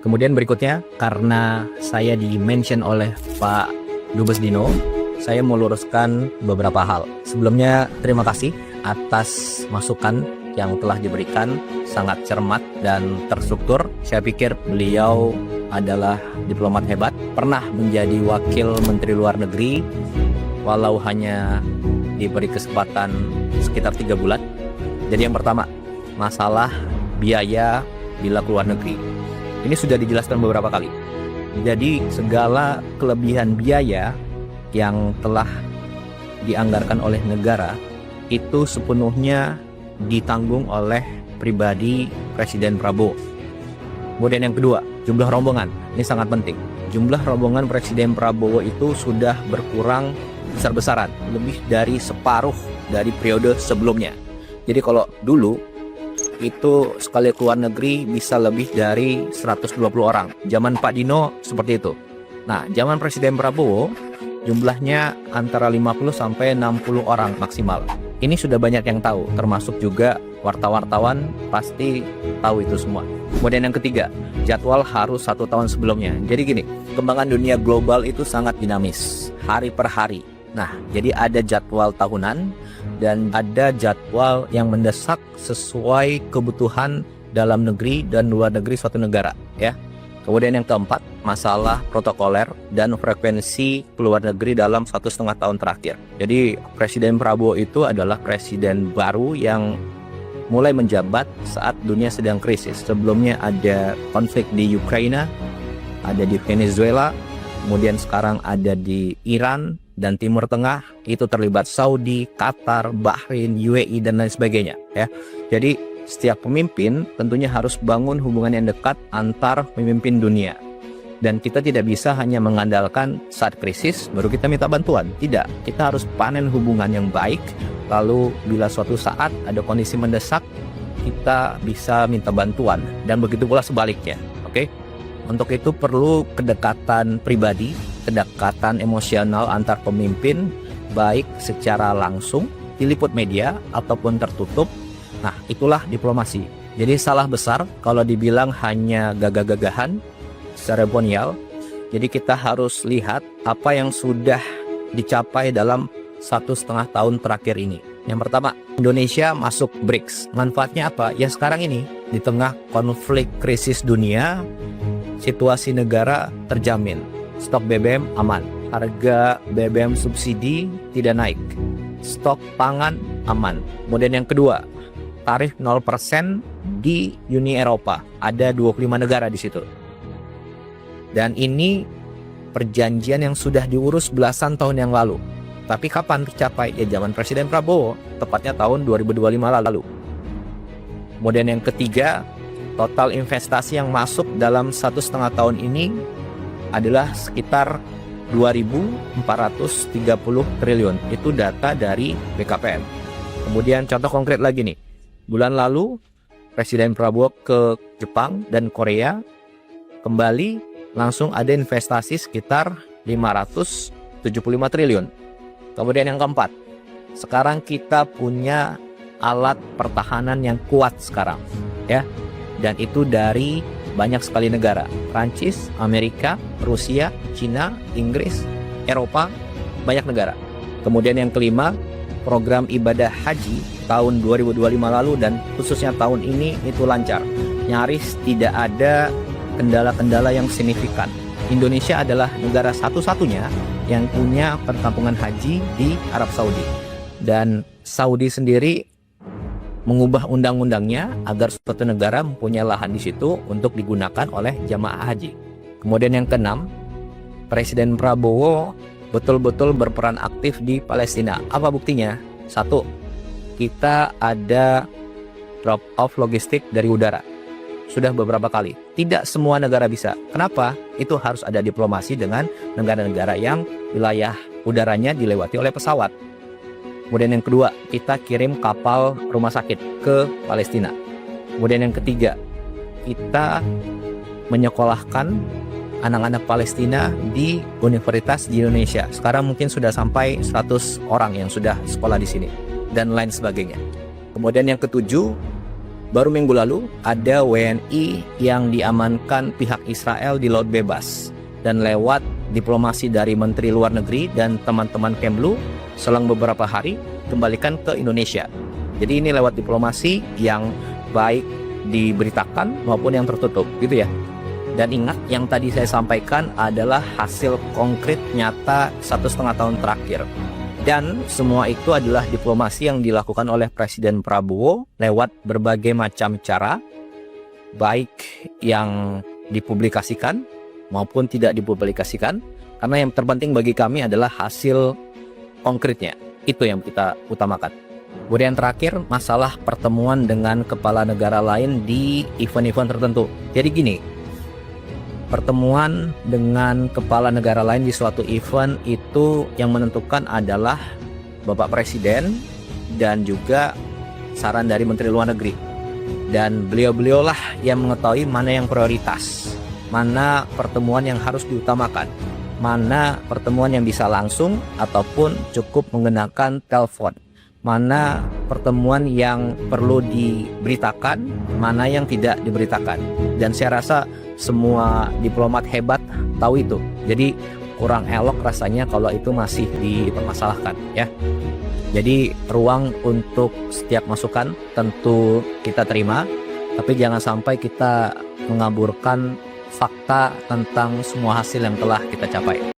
Kemudian berikutnya, karena saya di-mention oleh Pak Dubes Dino, saya mau luruskan beberapa hal. Sebelumnya, terima kasih atas masukan yang telah diberikan, sangat cermat dan terstruktur. Saya pikir beliau adalah diplomat hebat, pernah menjadi wakil Menteri Luar Negeri, walau hanya diberi kesempatan sekitar 3 bulan. Jadi yang pertama, masalah biaya bila keluar negeri. Ini sudah dijelaskan beberapa kali. Jadi segala kelebihan biaya yang telah dianggarkan oleh negara itu sepenuhnya ditanggung oleh pribadi Presiden Prabowo. Kemudian yang kedua, jumlah rombongan. Ini sangat penting. Jumlah rombongan Presiden Prabowo itu sudah berkurang besar-besaran, lebih dari separuh dari periode sebelumnya. Jadi kalau dulu itu sekali keluar negeri bisa lebih dari 120 orang. Zaman Pak Dino seperti itu. Nah, zaman Presiden Prabowo jumlahnya antara 50 sampai 60 orang maksimal. Ini sudah banyak yang tahu, termasuk juga wartawan pasti tahu itu semua. Kemudian yang ketiga, jadwal harus 1 tahun sebelumnya. Jadi gini, perkembangan dunia global itu sangat dinamis, hari per hari. Nah, jadi ada jadwal tahunan dan ada jadwal yang mendesak sesuai kebutuhan dalam negeri dan luar negeri suatu negara, ya. Kemudian yang keempat, masalah protokoler dan frekuensi keluar negeri dalam 1,5 tahun terakhir. Jadi Presiden Prabowo itu adalah presiden baru yang mulai menjabat saat dunia sedang krisis. Sebelumnya ada konflik di Ukraina, ada di Venezuela, kemudian sekarang ada di Iran dan Timur Tengah, itu terlibat Saudi, Qatar, Bahrain, UAE dan lain sebagainya, ya. Jadi setiap pemimpin tentunya harus bangun hubungan yang dekat antar pemimpin dunia. Dan kita tidak bisa hanya mengandalkan saat krisis baru kita minta bantuan. Tidak, kita harus panen hubungan yang baik. Lalu bila suatu saat ada kondisi mendesak, kita bisa minta bantuan. Dan begitu pula sebaliknya, oke? Untuk itu perlu kedekatan pribadi, kedekatan emosional antar pemimpin, baik secara langsung, diliput media, ataupun tertutup. Nah, itulah diplomasi. Jadi salah besar kalau dibilang hanya gagah-gagahan, seremonial. Jadi kita harus lihat apa yang sudah dicapai dalam 1,5 tahun terakhir ini. Yang pertama, Indonesia masuk BRICS. Manfaatnya apa? Ya sekarang ini, di tengah konflik krisis dunia, situasi negara terjamin. Stok BBM aman, harga BBM subsidi tidak naik, stok pangan aman. Kemudian yang kedua, tarif 0% di Uni Eropa, ada 25 negara di situ. Dan ini perjanjian yang sudah diurus belasan tahun yang lalu. Tapi kapan tercapai? Ya zaman Presiden Prabowo, tepatnya tahun 2025 lalu. Kemudian yang ketiga, total investasi yang masuk dalam 1,5 tahun ini adalah sekitar 2.430 triliun. Itu data dari BKPM. Kemudian contoh konkret lagi nih. Bulan lalu Presiden Prabowo ke Jepang dan Korea, kembali langsung ada investasi sekitar 575 triliun. Kemudian yang keempat, sekarang kita punya alat pertahanan yang kuat sekarang, ya. Dan itu dari banyak sekali negara, Prancis, Amerika, Rusia, Cina, Inggris, Eropa, banyak negara. Kemudian yang kelima, program ibadah haji tahun 2025 lalu dan khususnya tahun ini itu lancar. Nyaris tidak ada kendala-kendala yang signifikan. Indonesia adalah negara satu-satunya yang punya perkampungan haji di Arab Saudi. Dan Saudi sendiri mengubah undang-undangnya agar suatu negara mempunyai lahan di situ untuk digunakan oleh jamaah haji. Kemudian yang keenam, Presiden Prabowo betul-betul berperan aktif di Palestina. Apa buktinya? 1, kita ada drop off logistik dari udara. Sudah beberapa kali. Tidak semua negara bisa. Kenapa? Itu harus ada diplomasi dengan negara-negara yang wilayah udaranya dilewati oleh pesawat. Kemudian yang kedua, kita kirim kapal rumah sakit ke Palestina. Kemudian yang ketiga, kita menyekolahkan anak-anak Palestina di universitas di Indonesia. Sekarang mungkin sudah sampai 100 orang yang sudah sekolah di sini dan lain sebagainya. Kemudian yang ketujuh, Baru minggu lalu ada WNI yang diamankan pihak Israel di Laut Bebas, dan lewat diplomasi dari Menteri Luar Negeri dan teman-teman Kemlu selang beberapa hari kembalikan ke Indonesia. Jadi ini lewat diplomasi yang baik diberitakan maupun yang tertutup gitu ya. Dan ingat, yang tadi saya sampaikan adalah hasil konkret nyata 1,5 tahun terakhir. Dan semua itu adalah diplomasi yang dilakukan oleh Presiden Prabowo lewat berbagai macam cara, baik yang dipublikasikan maupun tidak dipublikasikan. Karena yang terpenting bagi kami adalah hasil konkretnya. Itu yang kita utamakan. Kemudian terakhir, masalah pertemuan dengan kepala negara lain di event-event tertentu. Jadi gini, pertemuan dengan kepala negara lain di suatu event itu yang menentukan adalah Bapak Presiden dan juga saran dari Menteri Luar Negeri. Dan beliau-beliaulah yang mengetahui mana yang prioritas, mana pertemuan yang harus diutamakan, mana pertemuan yang bisa langsung ataupun cukup menggunakan telepon, mana pertemuan yang perlu diberitakan, mana yang tidak diberitakan. Dan saya rasa semua diplomat hebat tahu itu. Jadi kurang elok rasanya kalau itu masih dipermasalahkan ya. Jadi ruang untuk setiap masukan tentu kita terima, tapi jangan sampai kita mengaburkan fakta tentang semua hasil yang telah kita capai.